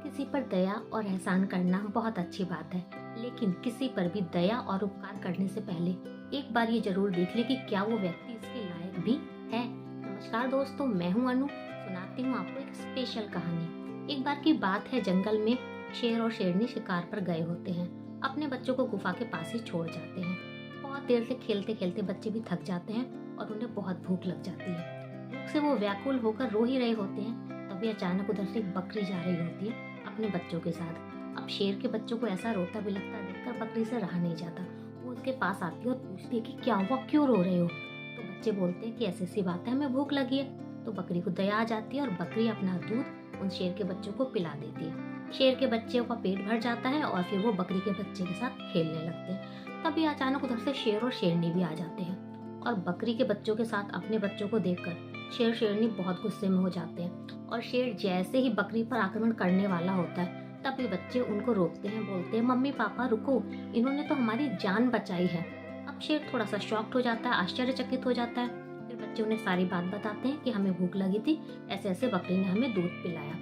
किसी पर दया और एहसान करना बहुत अच्छी बात है, लेकिन किसी पर भी दया और उपकार करने से पहले एक बार ये जरूर देख ले कि क्या वो व्यक्ति इसके लायक भी है। नमस्कार दोस्तों, मैं हूं अनु। सुनाती हूँ आपको एक स्पेशल कहानी। एक बार की बात है, जंगल में शेर और शेरनी शिकार पर गए होते हैं। अपने बच्चों को गुफा के पास ही छोड़ जाते हैं। बहुत देर से खेलते खेलते बच्चे भी थक जाते हैं और उन्हें बहुत भूख लग जाती है। भूख से वो व्याकुल होकर रो ही रहे होते हैं, तभी अचानक उधर से एक बकरी जा रही होती है अपने बच्चों के साथ। अब शेर के बच्चों को ऐसा रोता बिलखता देखकर बकरी से रहा नहीं जाता। वो उसके पास आती है और पूछती है कि क्या हुआ, क्यों रो रहे हो। तो बच्चे बोलते हैं कि ऐसी सी बात है, हमें भूख लगी है। तो बकरी को दया आ जाती है और बकरी अपना दूध उन शेर के बच्चों को पिला देती है। शेर के बच्चों का पेट भर जाता है और फिर वो बकरी के बच्चे के साथ खेलने लगते हैं। तभी अचानक उधर से शेर और शेरनी भी आ जाते हैं और बकरी के बच्चों के साथ अपने बच्चों को देखकर शेर शेरनी बहुत गुस्से में हो जाते हैं। और शेर जैसे ही बकरी पर आक्रमण करने वाला होता है, तभी बच्चे उनको रोकते हैं, बोलते हैं मम्मी पापा रुको, इन्होंने तो हमारी जान बचाई है। अब शेर थोड़ा सा शॉक्ड हो जाता है, आश्चर्यचकित हो जाता है। फिर बच्चे उन्हें सारी बात बताते हैं कि हमें भूख लगी थी, ऐसे ऐसे बकरी ने हमें दूध पिलाया।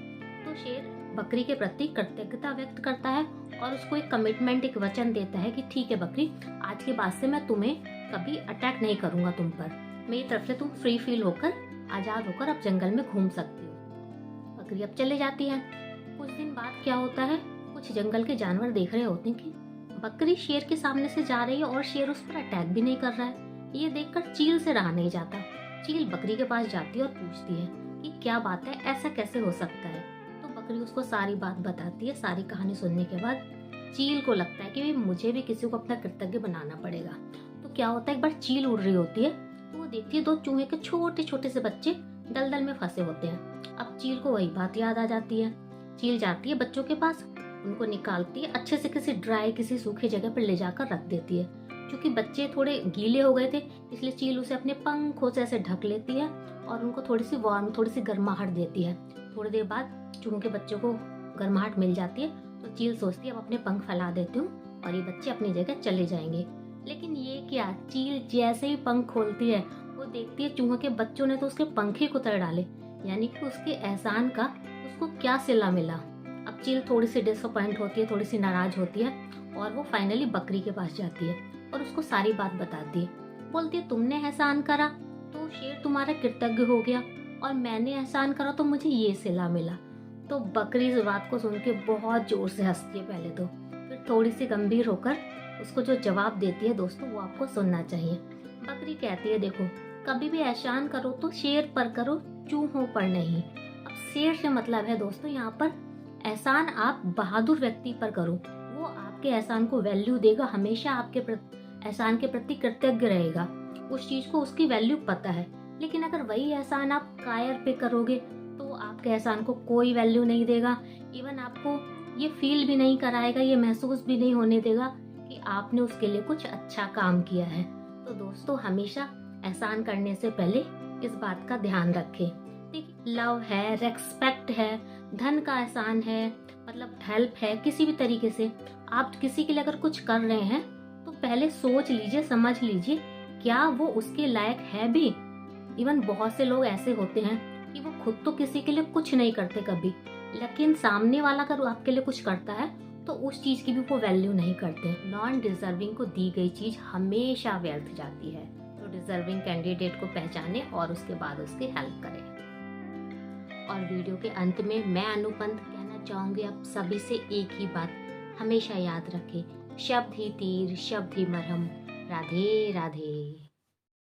तो शेर बकरी के प्रति कृतज्ञता व्यक्त करता है और उसको एक कमिटमेंट, एक वचन देता है कि ठीक है बकरी, आज के बाद से मैं तुम्हें कभी अटैक नहीं करूंगा तुम पर। मेरी तरफ से तुम फ्री फील होकर, आजाद होकर अब जंगल में घूम सकती हो। बकरी अब चले जाती है। कुछ दिन बाद क्या होता है, कुछ जंगल के जानवर देख रहे होते हैं कि बकरी शेर के सामने से जा रही है और शेर उस पर अटैक भी नहीं कर रहा है। ये देखकर चील से रहा नहीं जाता। चील बकरी के पास जाती है और पूछती है कि क्या बात है, ऐसा कैसे हो सकता है। तो बकरी उसको सारी बात बताती है। सारी कहानी सुनने के बाद चील को लगता है कि मुझे भी किसी को अपना कृतज्ञ बनाना पड़ेगा। तो क्या होता है, एक बार चील उड़ रही होती है तो वो देखती है दो चूहे के छोटे छोटे से बच्चे दलदल में फंसे होते हैं। अब चील को वही बात याद आ जाती है। चील जाती है बच्चों के पास, उनको निकालती है, अच्छे से किसी ड्राई, किसी सूखे जगह पर ले जाकर रख देती है। क्योंकि बच्चे थोड़े गीले हो गए थे, इसलिए चील उसे अपने पंखों से ऐसे ढक लेती है और उनको थोड़ी सी वार्म, थोड़ी सी गर्माहट देती है। थोड़ी देर बाद चूहों के बच्चों को गर्माहट मिल जाती है तो चील सोचती है अब अपने पंख फैला देती हूँ और ये बच्चे अपनी जगह चले जाएंगे। लेकिन ये क्या, चील जैसे ही पंख खोलती है वो देखती है चूहों के बच्चों ने तो उसके पंख ही कुतर डाले, यानी कि उसके एहसान का उसको क्या सिला मिला। अब चील थोड़ी सी डिसअपॉइंट होती है, थोड़ी सी नाराज होती है और वो फाइनली बकरी के पास जाती है और उसको सारी बात बताती है। बोलती है तुमने एहसान करा तो शेर तुम्हारा कृतज्ञ हो गया और मैंने एहसान करा तो मुझे ये सिला मिला। तो बकरी इस बात को सुन के बहुत जोर से हंसती है पहले तो, फिर थोड़ी सी गंभीर होकर उसको जो जवाब देती है दोस्तों वो आपको सुनना चाहिए। बकरी कहती है देखो, कभी भी एहसान करो तो शेर पर करो, चूहों पर नहीं। अब शेर से मतलब है दोस्तों यहाँ पर एहसान आप बहादुर व्यक्ति पर करो, वो आपके एहसान को वैल्यू देगा, हमेशा आपके एहसान के प्रति कृतज्ञ रहेगा, उस चीज को उसकी वैल्यू पता है। लेकिन अगर वही एहसान आप कायर पे करोगे तो आपके एहसान को कोई वैल्यू नहीं देगा, इवन आपको ये फील भी नहीं कराएगा, ये महसूस भी नहीं होने देगा कि आपने उसके लिए कुछ अच्छा काम किया है। तो दोस्तों हमेशा एहसान करने से पहले इस बात का ध्यान रखें। देखिए, लव है, रेस्पेक्ट है, धन का एहसान है, मतलब हेल्प है, किसी भी तरीके से आप किसी के लिए अगर कुछ कर रहे हैं तो पहले सोच लीजिए, समझ लीजिए क्या वो उसके लायक है भी। इवन बहुत से लोग ऐसे होते हैं कि वो खुद तो किसी के लिए कुछ नहीं करते कभी, लेकिन सामने वाला अगर आपके लिए कुछ करता है तो उस चीज की भी वो वैल्यू नहीं करते। नॉन डिजर्विंग को दी गई चीज हमेशा व्यर्थ जाती है। तो डिजर्विंग कैंडिडेट को पहचाने और उसके बाद उसकी हेल्प करें। और वीडियो के अंत में मैं अनुपंत कहना चाहूंगी आप सभी से एक ही बात, हमेशा याद रखें, शब्द ही तीर, शब्द ही मरहम। राधे राधे।